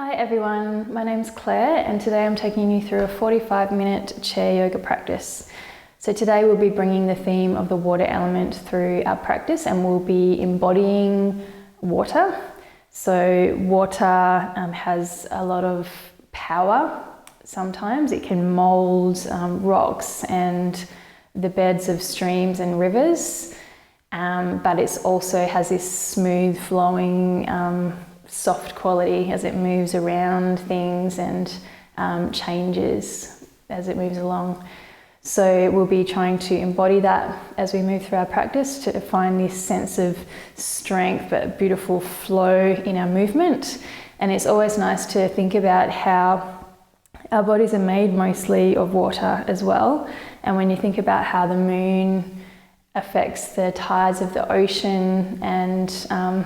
Hi everyone, my name's Claire and today I'm taking you through a 45-minute chair yoga practice. So today we'll be bringing the theme of the water element through our practice and we'll be embodying water. So water has a lot of power. Sometimes it can mold rocks and the beds of streams and rivers, but it also has this smooth flowing soft quality as it moves around things and changes as it moves along. So we'll be trying to embody that as we move through our practice to find this sense of strength but beautiful flow in our movement. And it's always nice to think about how our bodies are made mostly of water as well. And when you think about how the moon affects the tides of the ocean and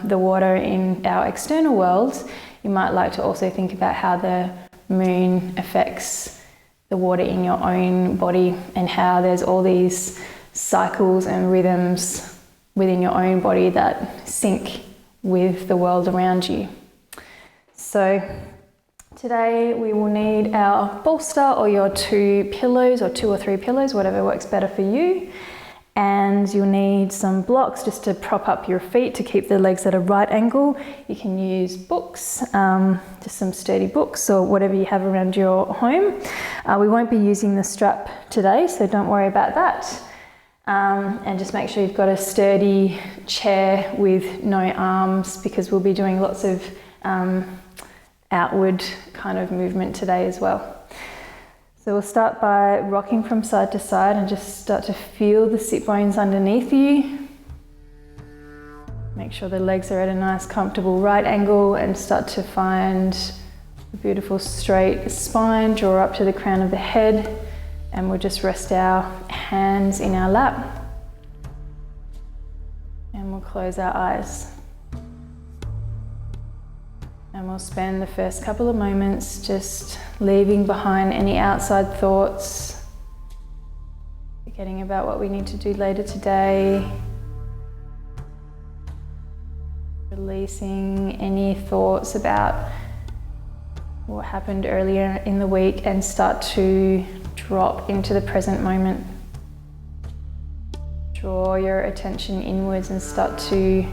the water in our external world, you might like to also think about how the moon affects the water in your own body and how there's all these cycles and rhythms within your own body that sync with the world around you. So today we will need our bolster or your two pillows or 2 or 3 pillows, whatever works better for you. And you'll need some blocks just to prop up your feet to keep the legs at a right angle. You can use books, just some sturdy books or whatever you have around your home. We won't be using the strap today, so don't worry about that. And just make sure you've got a sturdy chair with no arms because we'll be doing lots of outward kind of movement today as well. So we'll start by rocking from side to side and just start to feel the sit bones underneath you. Make sure the legs are at a nice comfortable right angle and start to find a beautiful straight spine. Draw up to the crown of the head and we'll just rest our hands in our lap and we'll close our eyes. And we'll spend the first couple of moments just leaving behind any outside thoughts, forgetting about what we need to do later today, releasing any thoughts about what happened earlier in the week and start to drop into the present moment. Draw your attention inwards and start to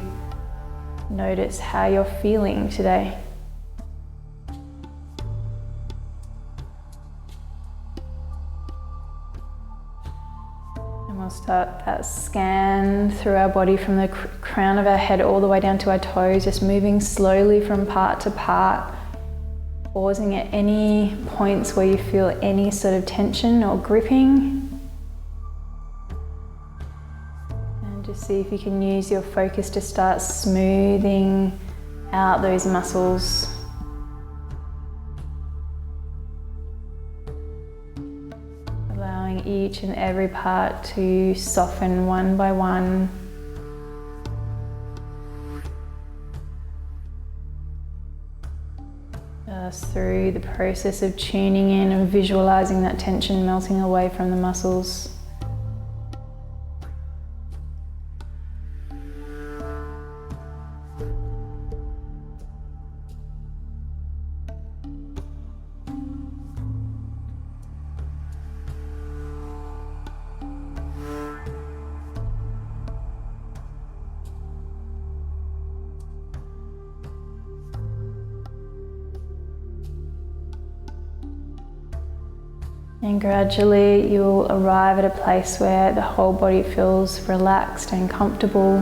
notice how you're feeling today. We'll start that scan through our body from the crown of our head all the way down to our toes, just moving slowly from part to part, pausing at any points where you feel any sort of tension or gripping. And just see if you can use your focus to start smoothing out those muscles. Each and every part to soften one by one. Just through the process of tuning in and visualizing that tension melting away from the muscles. And gradually you'll arrive at a place where the whole body feels relaxed and comfortable.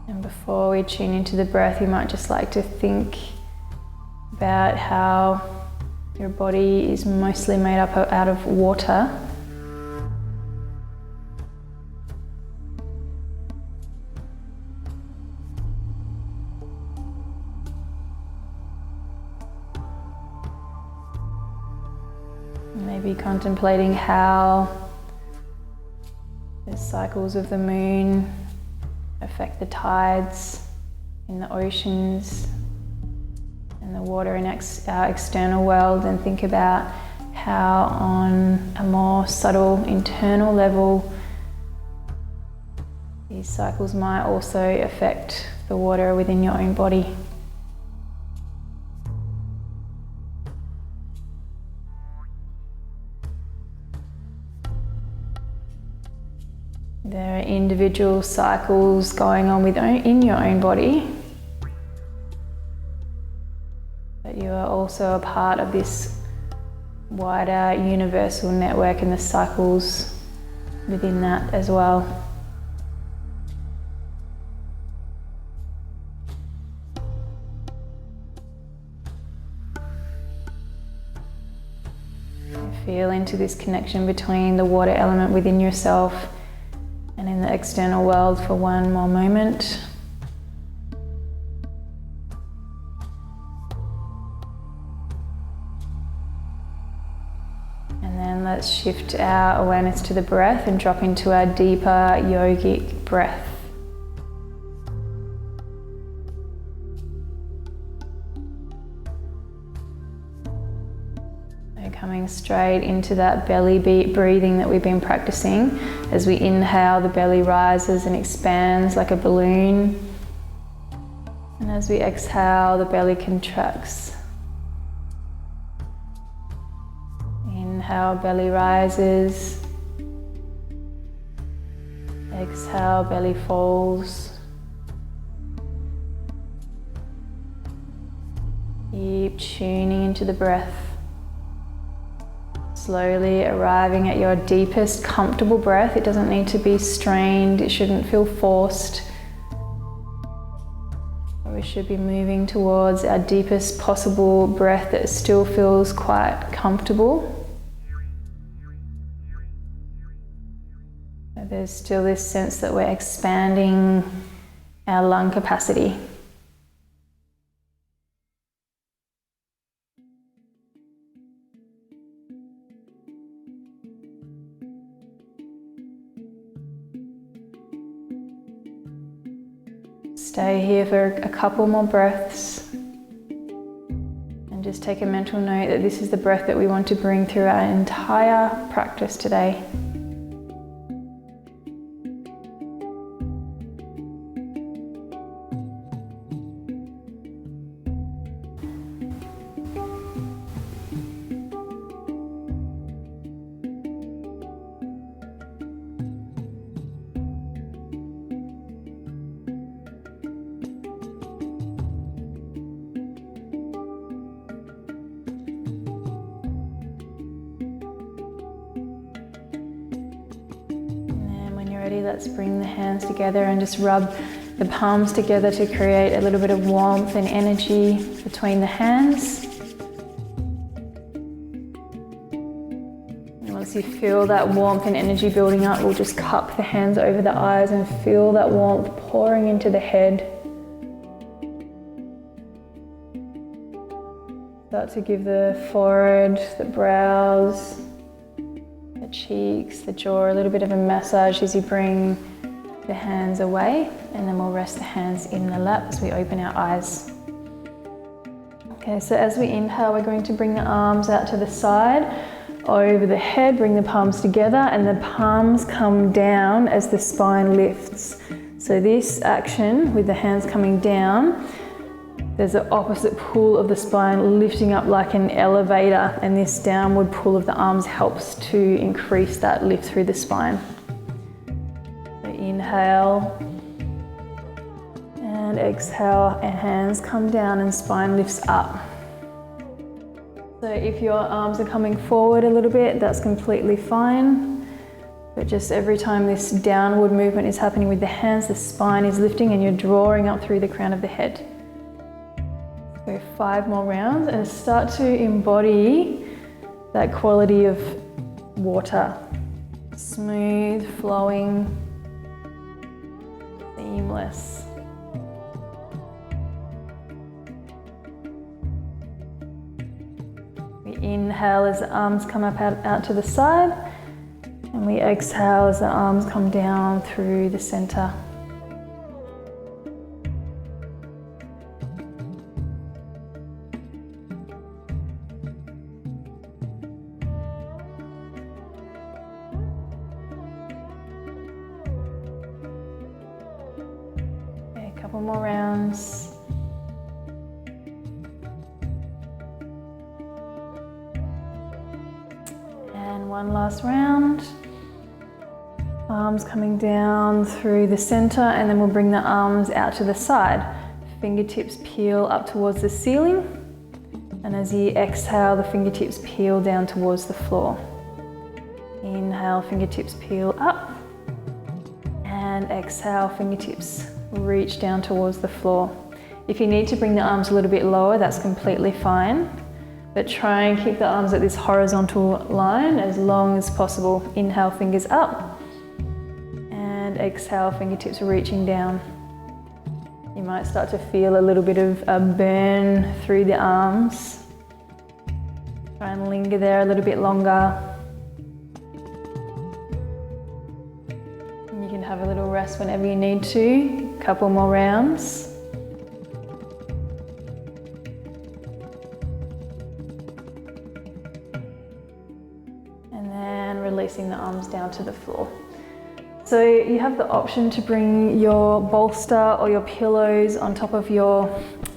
And before we tune into the breath, you might just like to think about how your body is mostly made up out of water. Maybe contemplating how the cycles of the moon affect the tides in the oceans and the water in our external world, and think about how on a more subtle internal level These cycles might also affect the water within your own body. There are individual cycles going on in your own body, but you are also a part of this wider universal network and the cycles within that as well. Feel into this connection between the water element within yourself and in the external world for one more moment. And then let's shift our awareness to the breath and drop into our deeper yogic breath. Coming straight into that belly breathing that we've been practicing. As we inhale, the belly rises and expands like a balloon. And as we exhale, the belly contracts. Inhale, belly rises. Exhale, belly falls. Keep tuning into the breath. Slowly arriving at your deepest comfortable breath. It doesn't need to be strained, it shouldn't feel forced. We should be moving towards our deepest possible breath that still feels quite comfortable. There's still this sense that we're expanding our lung capacity. Stay here for a couple more breaths and just take a mental note that this is the breath that we want to bring through our entire practice today. Let's bring the hands together and just rub the palms together to create a little bit of warmth and energy between the hands. And once you feel that warmth and energy building up, we'll just cup the hands over the eyes and feel that warmth pouring into the head. Start to give the forehead, the brows, the cheeks, the jaw, a little bit of a massage as you bring the hands away, and then we'll rest the hands in the lap as we open our eyes. Okay, so as we inhale, we're going to bring the arms out to the side, over the head, bring the palms together, and the palms come down as the spine lifts. So this action with the hands coming down, there's an opposite pull of the spine lifting up like an elevator, and this downward pull of the arms helps to increase that lift through the spine. So inhale and exhale, and hands come down and spine lifts up. So if your arms are coming forward a little bit, that's completely fine. But just every time this downward movement is happening with the hands, the spine is lifting and you're drawing up through the crown of the head. So 5 more rounds, and start to embody that quality of water. Smooth, flowing, seamless. We inhale as the arms come up out to the side, and we exhale as the arms come down through the center. couple more rounds. And one last round. Arms coming down through the center, and then we'll bring the arms out to the side. Fingertips peel up towards the ceiling. And as you exhale, the fingertips peel down towards the floor. Inhale, fingertips peel up. And exhale, fingertips reach down towards the floor. If you need to bring the arms a little bit lower, that's completely fine. But try and keep the arms at this horizontal line as long as possible. Inhale, fingers up. And exhale, fingertips reaching down. You might start to feel a little bit of a burn through the arms. Try and linger there a little bit longer. And you can have a little rest whenever you need to. A couple more rounds. And then releasing the arms down to the floor. So you have the option to bring your bolster or your pillows on top of your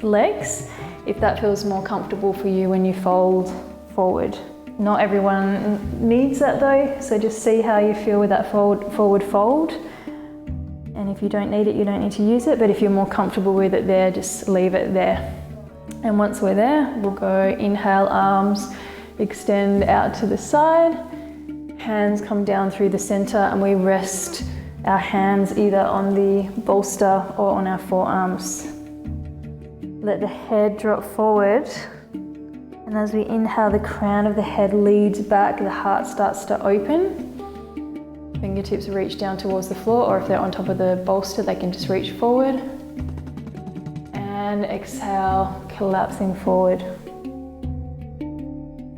legs if that feels more comfortable for you when you fold forward. Not everyone needs that though, so just see how you feel with that forward fold. And if you don't need it, you don't need to use it, but if you're more comfortable with it there, just leave it there. And once we're there, we'll go inhale, arms extend out to the side. Hands come down through the center, and we rest our hands either on the bolster or on our forearms. Let the head drop forward, and as we inhale, the crown of the head leads back, the heart starts to open. Fingertips reach down towards the floor, or if they're on top of the bolster, they can just reach forward. And exhale, collapsing forward.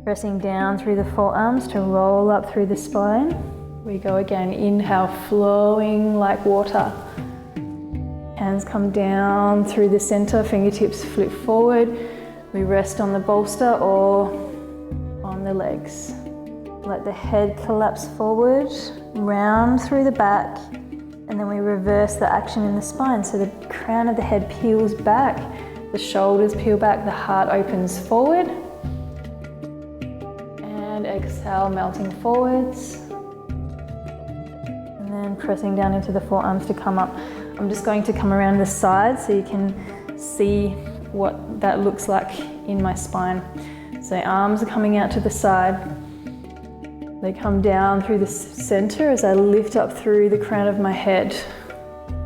Pressing down through the forearms to roll up through the spine. We go again, inhale, flowing like water. Hands come down through the center, fingertips flip forward. We rest on the bolster or on the legs. Let the head collapse forward, round through the back, and then we reverse the action in the spine. So the crown of the head peels back, the shoulders peel back, the heart opens forward. And exhale, melting forwards. And then pressing down into the forearms to come up. I'm just going to come around the side so you can see what that looks like in my spine. So arms are coming out to the side. They come down through the center as I lift up through the crown of my head.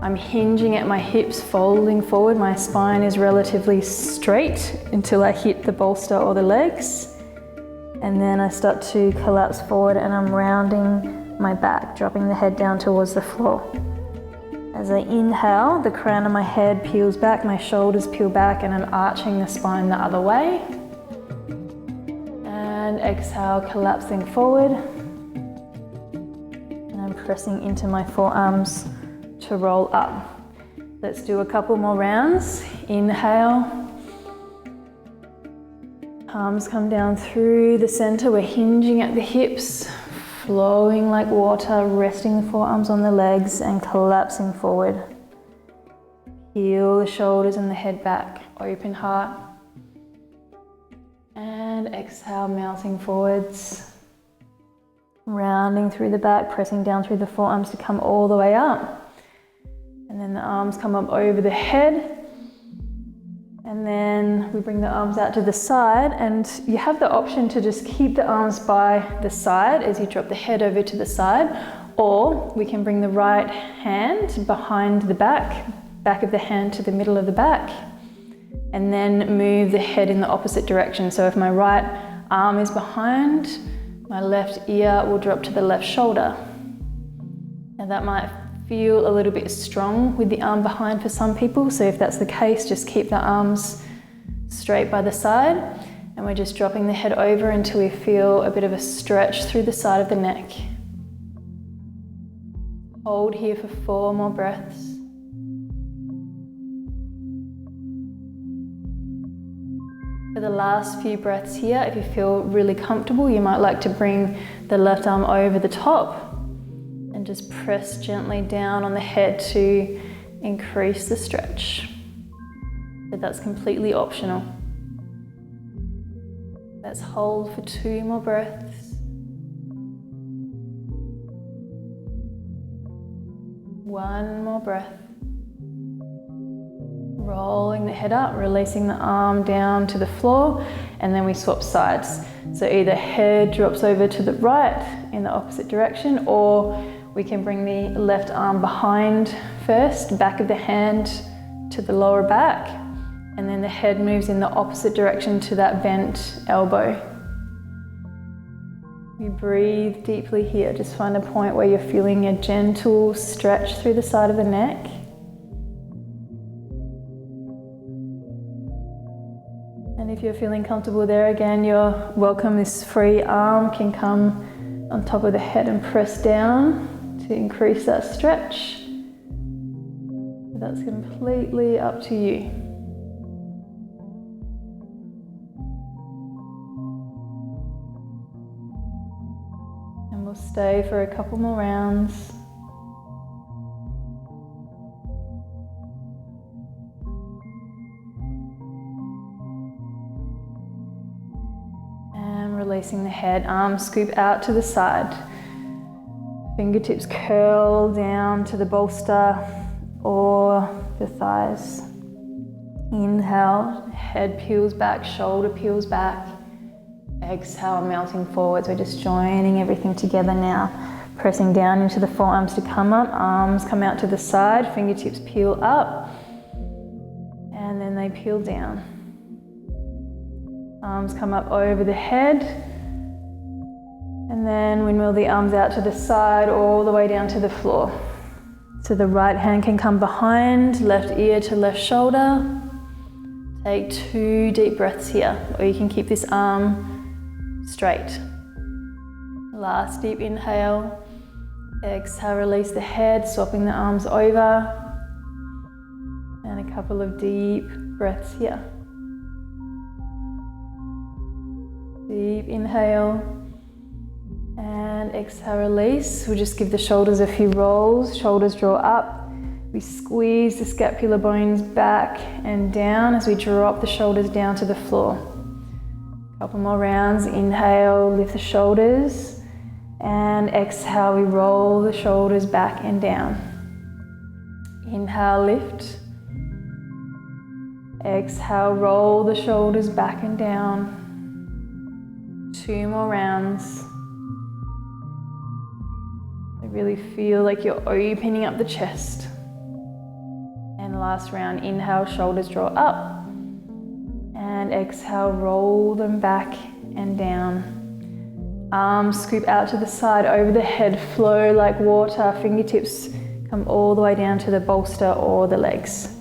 I'm hinging at my hips, folding forward. My spine is relatively straight until I hit the bolster or the legs. And then I start to collapse forward, and I'm rounding my back, dropping the head down towards the floor. As I inhale, the crown of my head peels back, my shoulders peel back, and I'm arching the spine the other way. And exhale, collapsing forward. And I'm pressing into my forearms to roll up. Let's do a couple more rounds. Inhale. Arms come down through the center. We're hinging at the hips, flowing like water, resting the forearms on the legs and collapsing forward. Peel the shoulders and the head back, open heart. And exhale, melting forwards. Rounding through the back, pressing down through the forearms to come all the way up. And then the arms come up over the head. And then we bring the arms out to the side, and you have the option to just keep the arms by the side as you drop the head over to the side, or we can bring the right hand behind the back of the hand to the middle of the back, and then move the head in the opposite direction. So if my right arm is behind, my left ear will drop to the left shoulder. And that might feel a little bit strong with the arm behind for some people. So if that's the case, just keep the arms straight by the side. And we're just dropping the head over until we feel a bit of a stretch through the side of the neck. Hold here for 4 more breaths. For the last few breaths here, if you feel really comfortable, you might like to bring the left arm over the top and just press gently down on the head to increase the stretch, but that's completely optional. Let's hold for 2 more breaths. 1 more breath. Rolling the head up, releasing the arm down to the floor, and then we swap sides. So either head drops over to the right in the opposite direction, or we can bring the left arm behind first, back of the hand to the lower back, and then the head moves in the opposite direction to that bent elbow. You breathe deeply here. Just find a point where you're feeling a gentle stretch through the side of the neck. And if you're feeling comfortable there, again, you're welcome. This free arm can come on top of the head and press down to increase that stretch. That's completely up to you. And we'll stay for a couple more rounds. Releasing the head, arms scoop out to the side. Fingertips curl down to the bolster or the thighs. Inhale, head peels back, shoulder peels back. Exhale, melting forwards. We're just joining everything together now. Pressing down into the forearms to come up, arms come out to the side, fingertips peel up, and then they peel down. Arms come up over the head, and then windmill the arms out to the side all the way down to the floor. So the right hand can come behind, left ear to left shoulder. Take 2 deep breaths here, or you can keep this arm straight. Last deep inhale. Exhale, release the head, swapping the arms over. And a couple of deep breaths here. Deep inhale and exhale, release. We'll just give the shoulders a few rolls. Shoulders draw up. We squeeze the scapular bones back and down as we drop the shoulders down to the floor. A couple more rounds. Inhale, lift the shoulders, and exhale, we roll the shoulders back and down. Inhale, lift. Exhale, roll the shoulders back and down. 2 more rounds. I really feel like you're opening up the chest. And last round, inhale, shoulders draw up. And exhale, roll them back and down. Arms scoop out to the side, over the head, flow like water. Fingertips come all the way down to the bolster or the legs.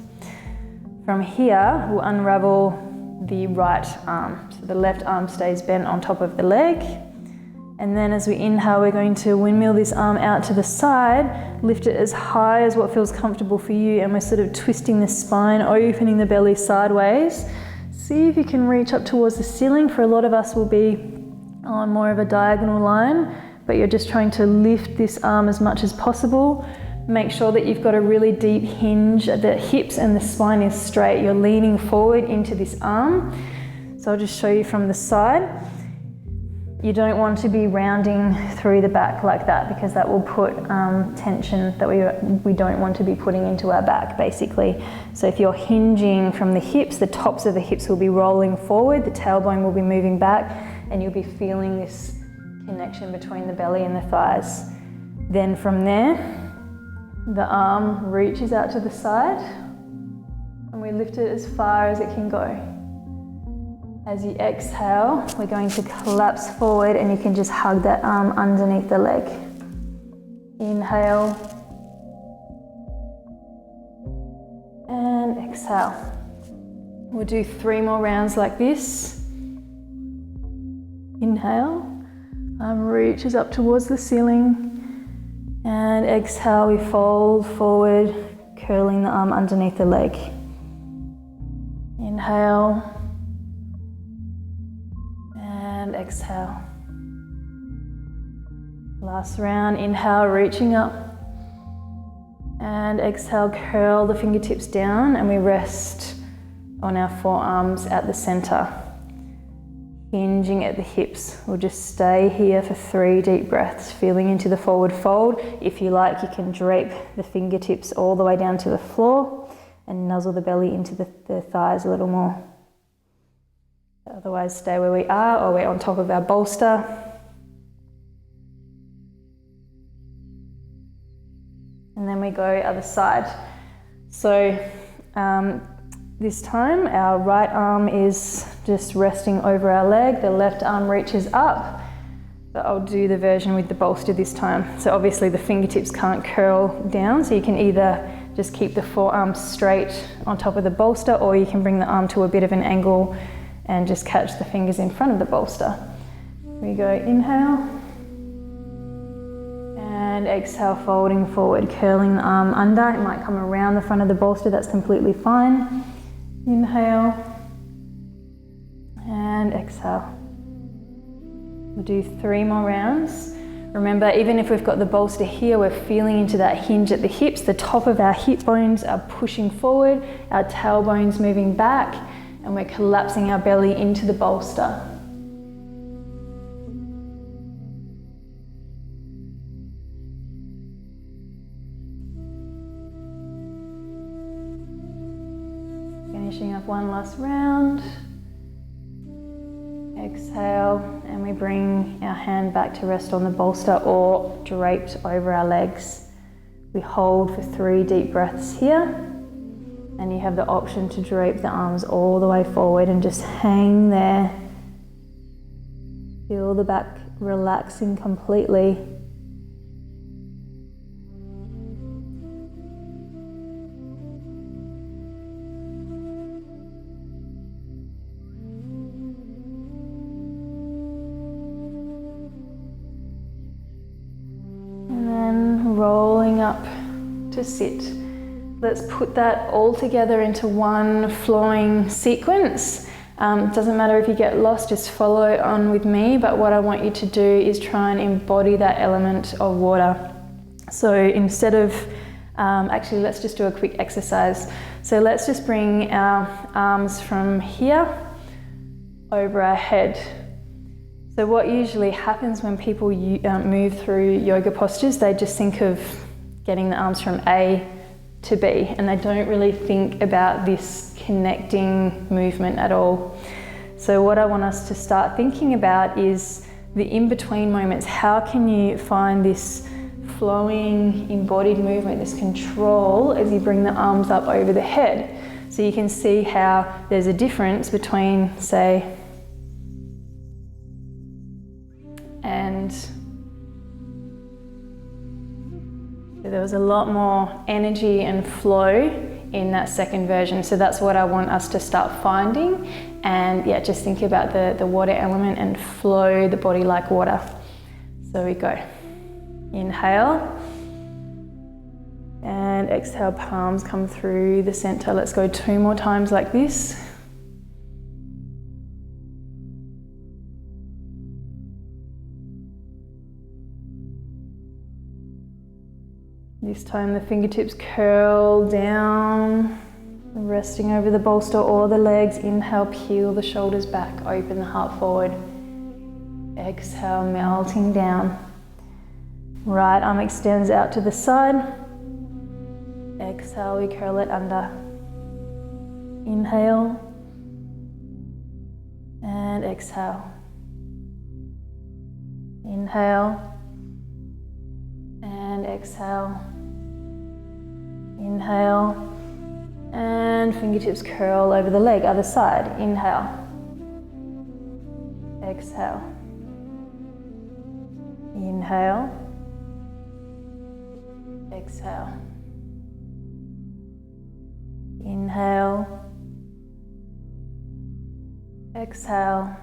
From here, we'll unravel the right arm. So the left arm stays bent on top of the leg. And then as we inhale, we're going to windmill this arm out to the side, lift it as high as what feels comfortable for you, and we're sort of twisting the spine, opening the belly sideways. See if you can reach up towards the ceiling. For a lot of us will be on more of a diagonal line, but you're just trying to lift this arm as much as possible. Make sure that you've got a really deep hinge at the hips and the spine is straight. You're leaning forward into this arm. So I'll just show you from the side. You don't want to be rounding through the back like that, because that will put tension that we don't want to be putting into our back, basically. So if you're hinging from the hips, the tops of the hips will be rolling forward, the tailbone will be moving back, and you'll be feeling this connection between the belly and the thighs. Then from there, the arm reaches out to the side and we lift it as far as it can go. As you exhale, we're going to collapse forward, and you can just hug that arm underneath the leg. Inhale and exhale. We'll do 3 more rounds like this. Inhale, arm reaches up towards the ceiling. And exhale, we fold forward, curling the arm underneath the leg. Inhale. And exhale. Last round, inhale, reaching up. And exhale, curl the fingertips down and we rest on our forearms at the center, hinging at the hips. We'll just stay here for 3 deep breaths, feeling into the forward fold. If you like, you can drape the fingertips all the way down to the floor and nuzzle the belly into the thighs a little more. Otherwise, stay where we are, or we're on top of our bolster. And then we go other side. So this time our right arm is just resting over our leg, the left arm reaches up, but I'll do the version with the bolster this time. So obviously the fingertips can't curl down, so you can either just keep the forearm straight on top of the bolster, or you can bring the arm to a bit of an angle and just catch the fingers in front of the bolster. We go inhale and exhale, folding forward, curling the arm under. It might come around the front of the bolster, that's completely fine. Inhale and exhale. We'll do 3 more rounds. Remember, even if we've got the bolster here, we're feeling into that hinge at the hips. The top of our hip bones are pushing forward, our tailbones moving back, and we're collapsing our belly into the bolster. Finishing up one last round. Exhale, and we bring our hand back to rest on the bolster or draped over our legs. We hold for 3 deep breaths here, and you have the option to drape the arms all the way forward and just hang there. Feel the back relaxing completely. Rolling up to sit. Let's put that all together into one flowing sequence. Doesn't matter if you get lost, just follow on with me, but what I want you to do is try and embody that element of water. So instead of, actually let's just do a quick exercise. So let's just bring our arms from here over our head. So what usually happens when people move through yoga postures, they just think of getting the arms from A to B, and they don't really think about this connecting movement at all. So what I want us to start thinking about is the in-between moments. How can you find this flowing embodied movement, this control as you bring the arms up over the head? So you can see how there's a difference between, say, and so there was a lot more energy and flow in that second version. So that's what I want us to start finding. And yeah, just think about the water element and flow the body like water. So we go. Inhale. And exhale, palms come through the center. Let's go 2 more times like this. This time the fingertips curl down, resting over the bolster or the legs. Inhale, peel the shoulders back, open the heart forward. Exhale, melting down. Right arm extends out to the side. Exhale, we curl it under. Inhale and exhale. Inhale and exhale. Inhale and fingertips curl over the leg, other side. Inhale, exhale, inhale, exhale, inhale, exhale.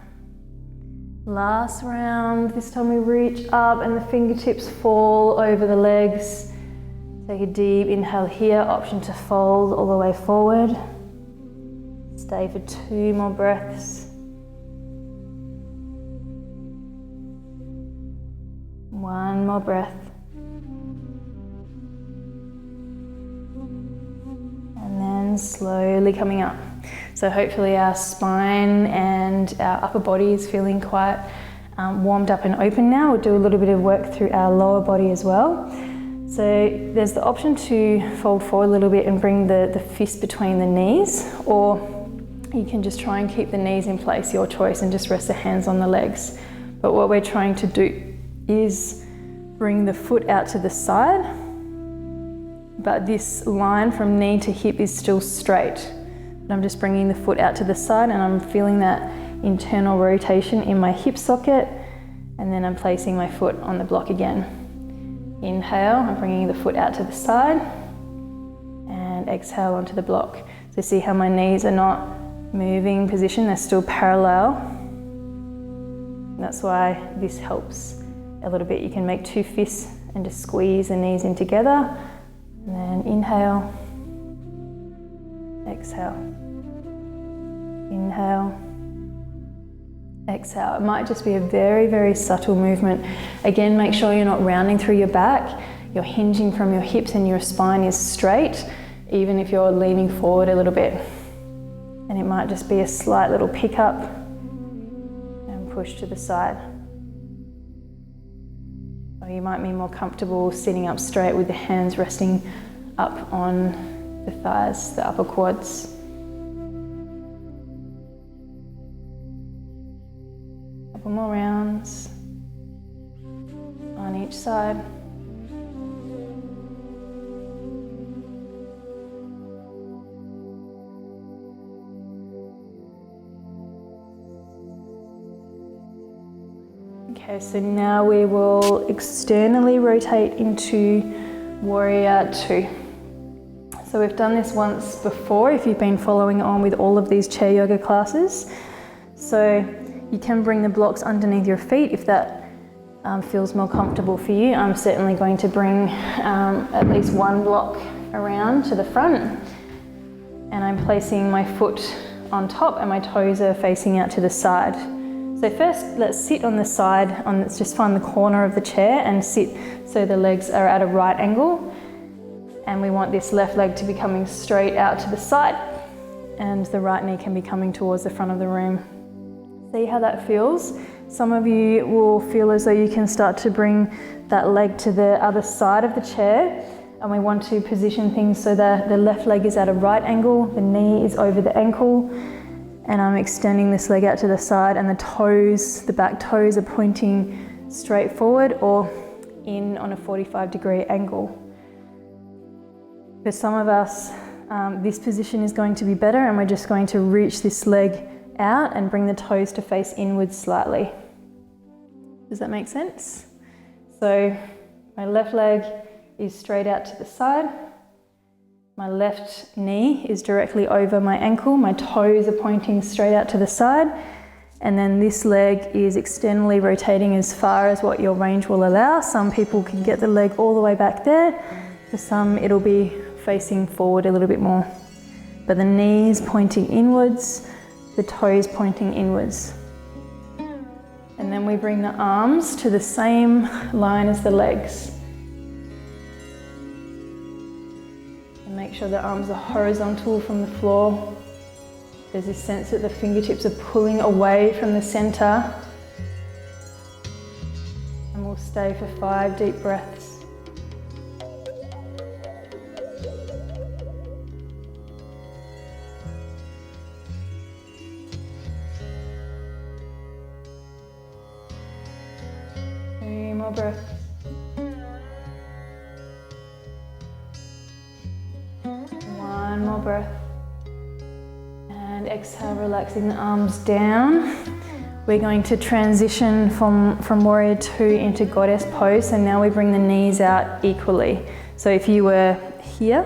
Last round. This time we reach up and the fingertips fall over the legs. Take a deep inhale here, option to fold all the way forward. Stay for 2 more breaths. 1 more breath. and slowly coming up. So hopefully our spine and our upper body is feeling quite warmed up and open now. We'll do a little bit of work through our lower body as well. So there's the option to fold forward a little bit and bring the fist between the knees, or you can just try and keep the knees in place, your choice, and just rest the hands on the legs. But what we're trying to do is bring the foot out to the side, but this line from knee to hip is still straight. And I'm just bringing the foot out to the side, and I'm feeling that internal rotation in my hip socket, and then I'm placing my foot on the block again. Inhale, I'm bringing the foot out to the side, and exhale onto the block. So see how my knees are not moving position, they're still parallel. And that's why this helps a little bit. You can make two fists and just squeeze the knees in together, and then inhale, exhale, inhale, exhale. It might just be a very, very subtle movement. Again, make sure you're not rounding through your back. You're hinging from your hips and your spine is straight, even if you're leaning forward a little bit. And it might just be a slight little pick up and push to the side. Or you might be more comfortable sitting up straight with the hands resting up on the thighs, the upper quads. Couple more rounds on each side. Okay, so now we will externally rotate into Warrior Two. So we've done this once before if you've been following on with all of these chair yoga classes. So you can bring the blocks underneath your feet if that feels more comfortable for you. I'm certainly going to bring at least one block around to the front, and I'm placing my foot on top and my toes are facing out to the side. So first, let's sit on the side, let's just find the corner of the chair and sit so the legs are at a right angle. And we want this left leg to be coming straight out to the side, and the right knee can be coming towards the front of the room. See how that feels? Some of you will feel as though you can start to bring that leg to the other side of the chair, and we want to position things so that the left leg is at a right angle, the knee is over the ankle, and I'm extending this leg out to the side, and the toes, the back toes are pointing straight forward or in on a 45-degree angle. For some of us, this position is going to be better, and we're just going to reach this leg out and bring the toes to face inwards slightly. Does that make sense? So my left leg is straight out to the side. My left knee is directly over my ankle. My toes are pointing straight out to the side. And then this leg is externally rotating as far as what your range will allow. Some people can get the leg all the way back there. For some, it'll be facing forward a little bit more. But the knees pointing inwards, the toes pointing inwards. And then we bring the arms to the same line as the legs. And make sure the arms are horizontal from the floor. There's this sense that the fingertips are pulling away from the center. And we'll stay for 5 deep breaths. More breath. One more breath. And exhale, relaxing the arms down. We're going to transition from Warrior Two into Goddess pose. So now we bring the knees out equally. So if you were here,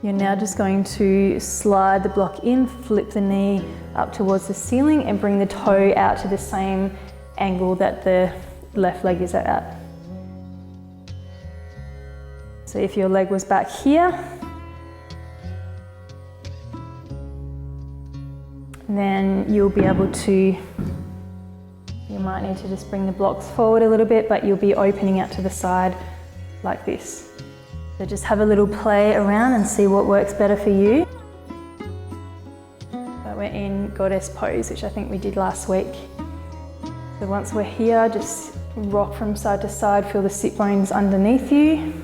you're now just going to slide the block in, flip the knee up towards the ceiling, and bring the toe out to the same angle that the left leg is at. So if your leg was back here, then you'll be able to, you might need to just bring the blocks forward a little bit, but you'll be opening out to the side like this. So just have a little play around and see what works better for you. So we're in goddess pose, which I think we did last week. So once we're here, just rock from side to side, feel the sit bones underneath you.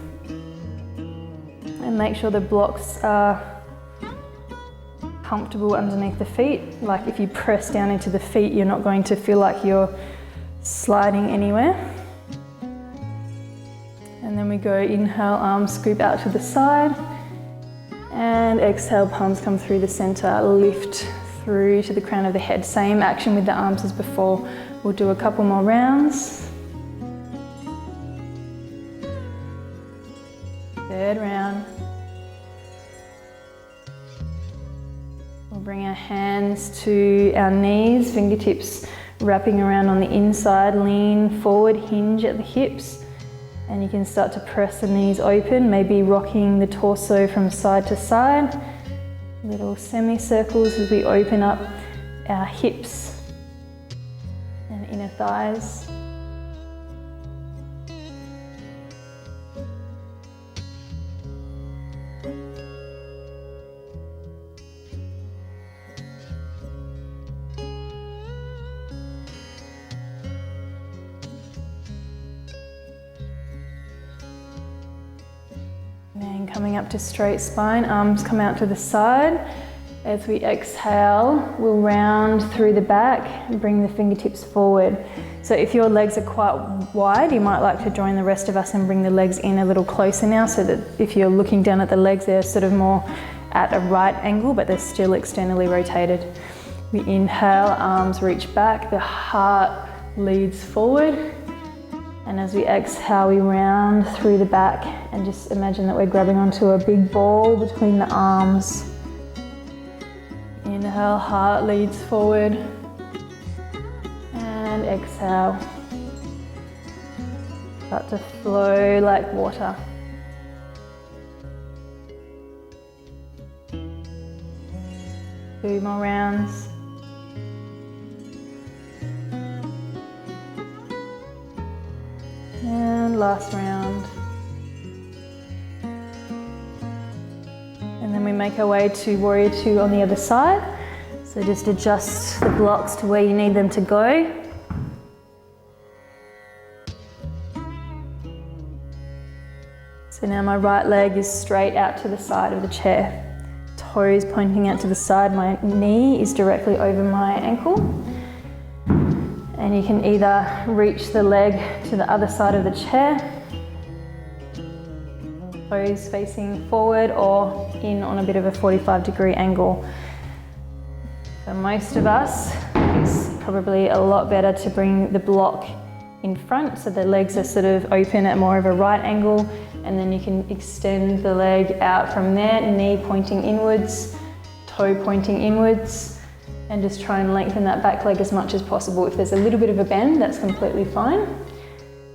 And make sure the blocks are comfortable underneath the feet. Like if you press down into the feet, you're not going to feel like you're sliding anywhere. And then we go inhale, arms scoop out to the side. And exhale, palms come through the center, lift through to the crown of the head. Same action with the arms as before. We'll do a couple more rounds. Third round. We'll bring our hands to our knees, fingertips wrapping around on the inside, lean forward, hinge at the hips. And you can start to press the knees open, maybe rocking the torso from side to side. Little semicircles as we open up our hips and inner thighs. And coming up to straight spine, arms come out to the side. As we exhale, we'll round through the back and bring the fingertips forward. So if your legs are quite wide, you might like to join the rest of us and bring the legs in a little closer now, so that if you're looking down at the legs, they're sort of more at a right angle, but they're still externally rotated. We inhale, arms reach back, the heart leads forward. And as we exhale, we round through the back and just imagine that we're grabbing onto a big ball between the arms. Inhale, heart leads forward. And exhale. Start to flow like water. Two more rounds. And last round. And then we make our way to warrior two on the other side. So just adjust the blocks to where you need them to go. So now my right leg is straight out to the side of the chair. Toes pointing out to the side, my knee is directly over my ankle. And you can either reach the leg to the other side of the chair, toes facing forward or in on a bit of a 45-degree angle. For most of us, it's probably a lot better to bring the block in front so the legs are sort of open at more of a right angle, and then you can extend the leg out from there, knee pointing inwards, toe pointing inwards. And just try and lengthen that back leg as much as possible. If there's a little bit of a bend, that's completely fine.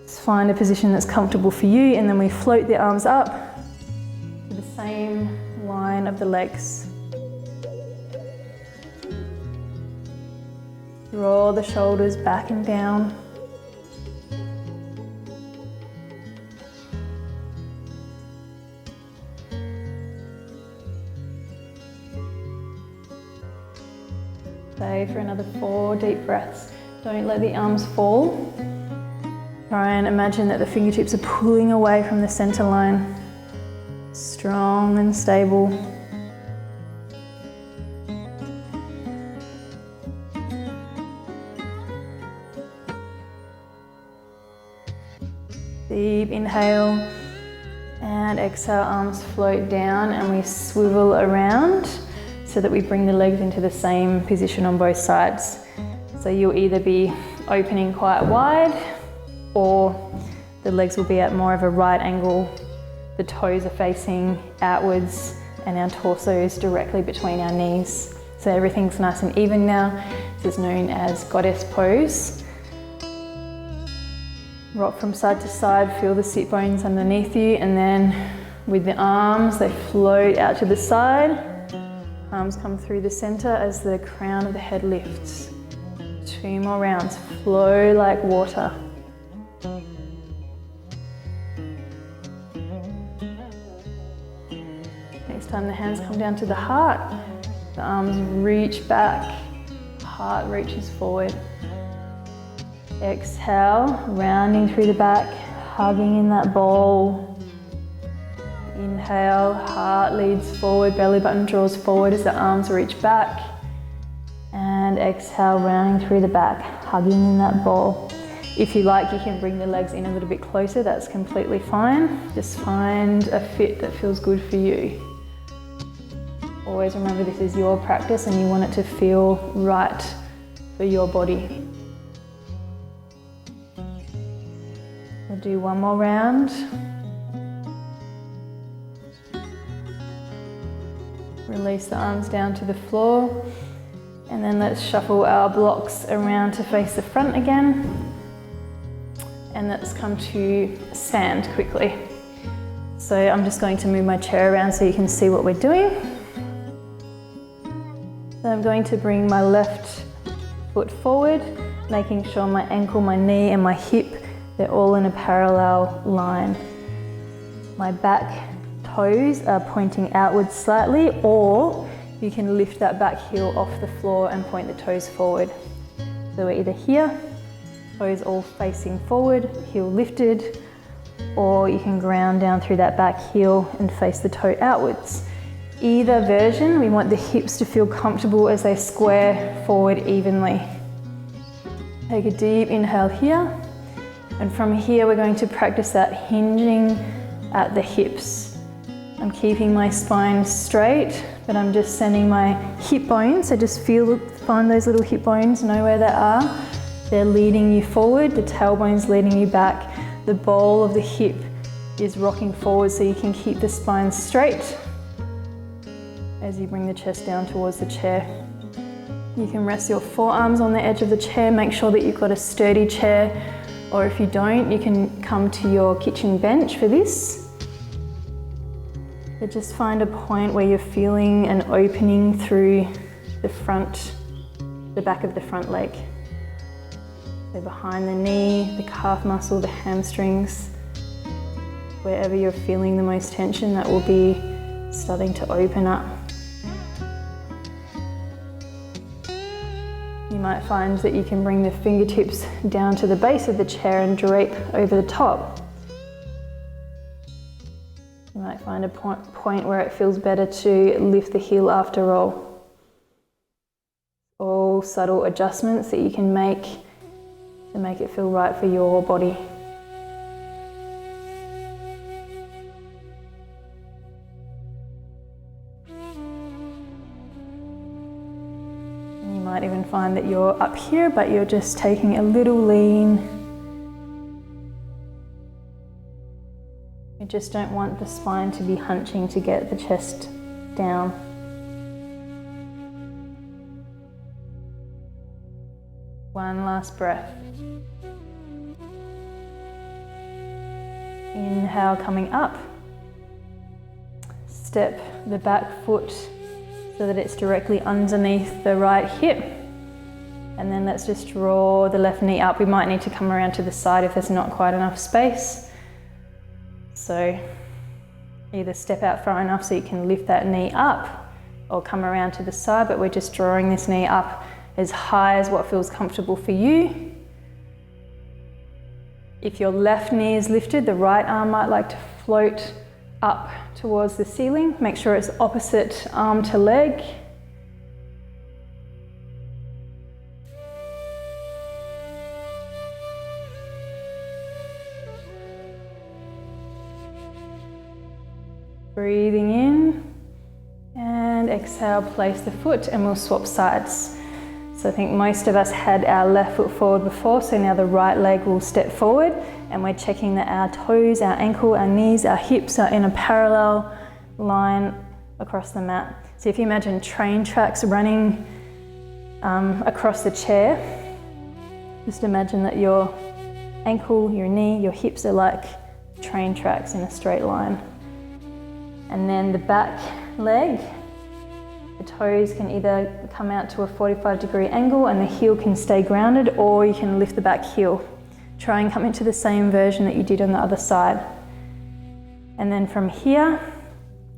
Just find a position that's comfortable for you, and then we float the arms up to the same line of the legs. Draw the shoulders back and down. Stay for another 4 deep breaths. Don't let the arms fall. Try and imagine that the fingertips are pulling away from the center line. Strong and stable. Deep inhale and exhale, arms float down and we swivel around so that we bring the legs into the same position on both sides. So you'll either be opening quite wide or the legs will be at more of a right angle. The toes are facing outwards and our torso is directly between our knees. So everything's nice and even now. This is known as goddess pose. Rock from side to side, feel the sit bones underneath you, and then with the arms, they float out to the side. Arms come through the center as the crown of the head lifts. 2 more rounds, flow like water. Next time the hands come down to the heart, the arms reach back, heart reaches forward. Exhale, rounding through the back, hugging in that ball. Inhale, heart leads forward, belly button draws forward as the arms reach back. And exhale, rounding through the back, hugging in that ball. If you like, you can bring the legs in a little bit closer, that's completely fine. Just find a fit that feels good for you. Always remember this is your practice and you want it to feel right for your body. We'll do one more round. Release the arms down to the floor. And then let's shuffle our blocks around to face the front again. And let's come to stand quickly. So I'm just going to move my chair around so you can see what we're doing. So I'm going to bring my left foot forward, making sure my ankle, my knee and my hip, they're all in a parallel line. My back toes are pointing outwards slightly, or you can lift that back heel off the floor and point the toes forward. So we're either here, toes all facing forward, heel lifted, or you can ground down through that back heel and face the toe outwards. Either version, we want the hips to feel comfortable as they square forward evenly. Take a deep inhale here, and from here we're going to practice that hinging at the hips. I'm keeping my spine straight, but I'm just sending my hip bones, so just find those little hip bones, know where they are. They're leading you forward, the tailbone's leading you back. The bowl of the hip is rocking forward so you can keep the spine straight as you bring the chest down towards the chair. You can rest your forearms on the edge of the chair, make sure that you've got a sturdy chair, or if you don't, you can come to your kitchen bench for this. But just find a point where you're feeling an opening through the back of the front leg. So behind the knee, the calf muscle, the hamstrings, wherever you're feeling the most tension, that will be starting to open up. You might find that you can bring the fingertips down to the base of the chair and drape over the top. You might find a point where it feels better to lift the heel after roll. All subtle adjustments that you can make to make it feel right for your body. And you might even find that you're up here, but you're just taking a little lean. You just don't want the spine to be hunching to get the chest down. One last breath. Inhale, coming up. Step the back foot so that it's directly underneath the right hip. And then let's just draw the left knee up. We might need to come around to the side if there's not quite enough space. So either step out far enough so you can lift that knee up, or come around to the side, but we're just drawing this knee up as high as what feels comfortable for you. If your left knee is lifted, the right arm might like to float up towards the ceiling. Make sure it's opposite arm to leg. Breathing in, and exhale, place the foot, and we'll swap sides. So I think most of us had our left foot forward before, so now the right leg will step forward, and we're checking that our toes, our ankle, our knees, our hips are in a parallel line across the mat. So if you imagine train tracks running across the chair, just imagine that your ankle, your knee, your hips are like train tracks in a straight line. And then the back leg, the toes can either come out to a 45-degree angle and the heel can stay grounded, or you can lift the back heel. Try and come into the same version that you did on the other side. And then from here,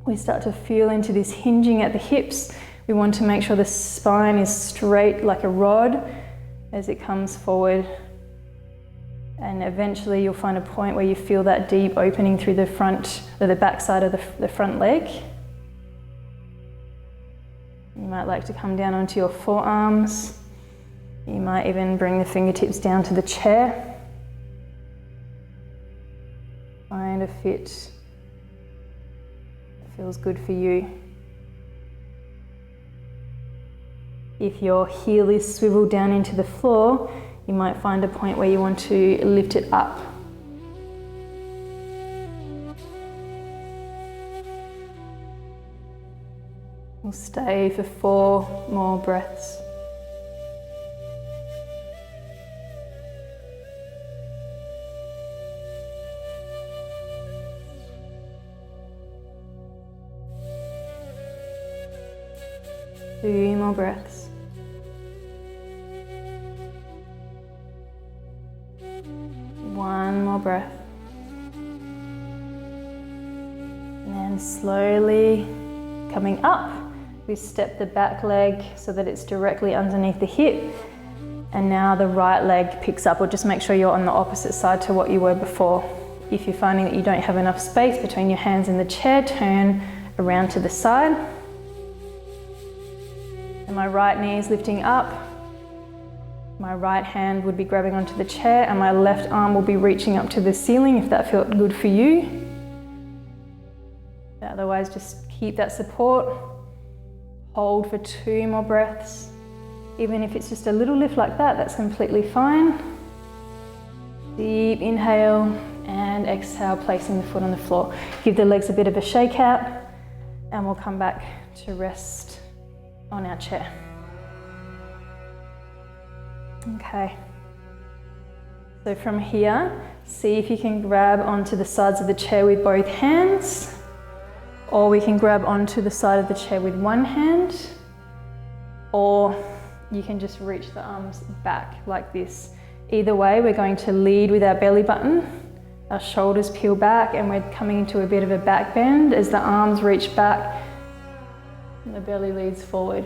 We start to feel into this hinging at the hips. We want to make sure the spine is straight like a rod as it comes forward. And eventually you'll find a point where you feel that deep opening through the front, or the back side of the front leg. You might like to come down onto your forearms. You might even bring the fingertips down to the chair. Find a fit that feels good for you. If your heel is swiveled down into the floor, you might find a point where you want to lift it up. We'll stay for 4 more breaths. Two more breaths. One more breath. And then slowly coming up, we step the back leg so that it's directly underneath the hip. And now the right leg picks up, or just make sure you're on the opposite side to what you were before. If you're finding that you don't have enough space between your hands in the chair, turn around to the side. And my right knee is lifting up. My right hand would be grabbing onto the chair, and my left arm will be reaching up to the ceiling if that felt good for you. Otherwise, just keep that support. Hold for 2 more breaths. Even if it's just a little lift like that, that's completely fine. Deep inhale and exhale, placing the foot on the floor. Give the legs a bit of a shake out, and we'll come back to rest on our chair. Okay. So from here, see if you can grab onto the sides of the chair with both hands, or we can grab onto the side of the chair with one hand, or you can just reach the arms back like this. Either way, we're going to lead with our belly button. Our shoulders peel back and we're coming into a bit of a back bend as the arms reach back and the belly leads forward.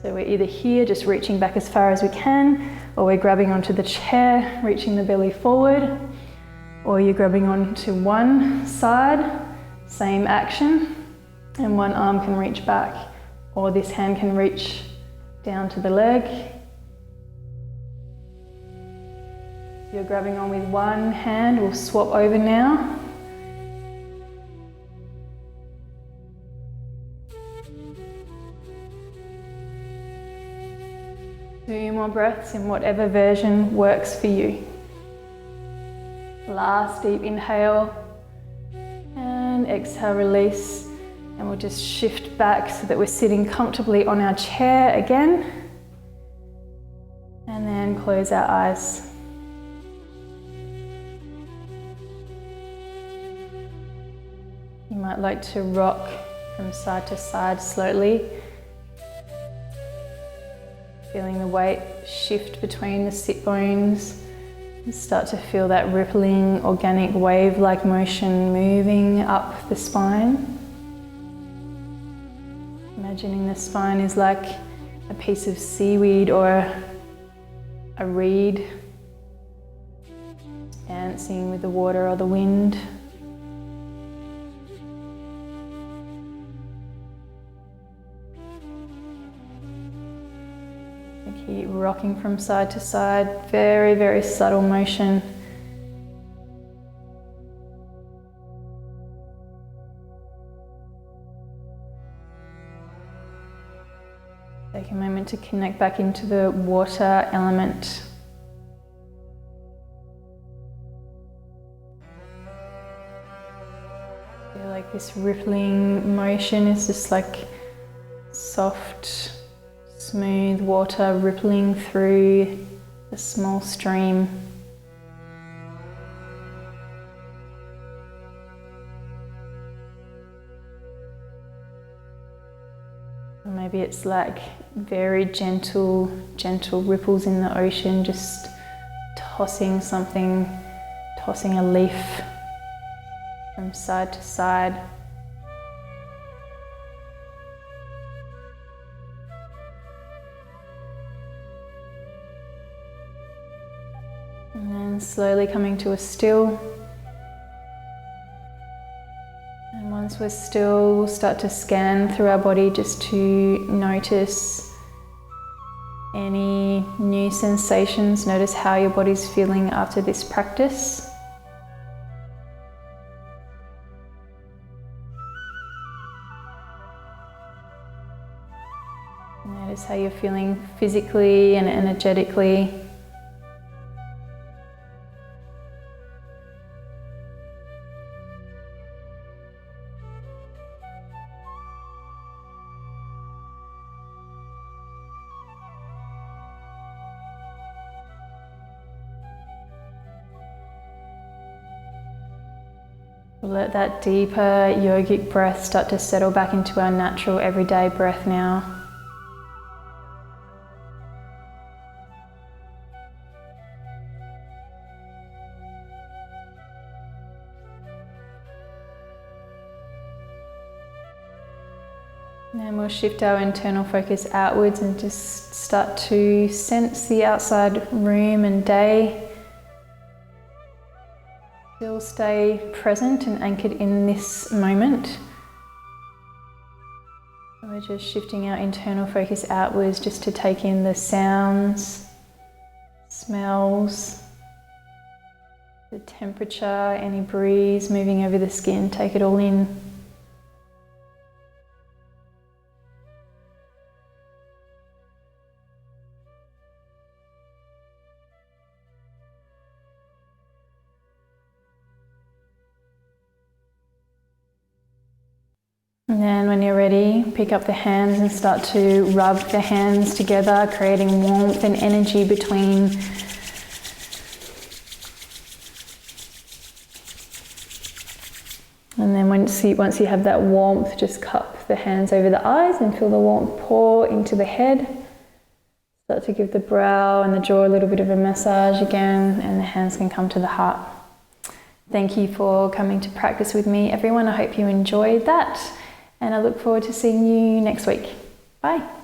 So we're either here, just reaching back as far as we can, or we're grabbing onto the chair, reaching the belly forward, or you're grabbing onto one side, same action, and one arm can reach back, or this hand can reach down to the leg. If you're grabbing on with one hand, we'll swap over now. Two more breaths in whatever version works for you. Last deep inhale and exhale, release. And we'll just shift back so that we're sitting comfortably on our chair again. And then close our eyes. You might like to rock from side to side slowly, feeling the weight shift between the sit bones and start to feel that rippling, organic wave-like motion moving up the spine. Imagining the spine is like a piece of seaweed or a reed dancing with the water or the wind. Keep rocking from side to side, very, very subtle motion. Take a moment to connect back into the water element. Feel like this rippling motion is just like soft, smooth water rippling through a small stream. Or maybe it's like very gentle ripples in the ocean, just tossing something, tossing a leaf from side to side. And then slowly coming to a still. And once we're still, we'll start to scan through our body just to notice any new sensations. Notice how your body's feeling after this practice. Notice how you're feeling physically and energetically. Let that deeper yogic breath start to settle back into our natural everyday breath now. And we'll shift our internal focus outwards and just start to sense the outside room and day. Still stay present and anchored in this moment. We're just shifting our internal focus outwards just to take in the sounds, smells, the temperature, any breeze moving over the skin. Take it all in. And then when you're ready, pick up the hands and start to rub the hands together, creating warmth and energy between. And then once you have that warmth, just cup the hands over the eyes and feel the warmth pour into the head. Start to give the brow and the jaw a little bit of a massage again, and the hands can come to the heart. Thank you for coming to practice with me, everyone. I hope you enjoyed that. And I look forward to seeing you next week. Bye.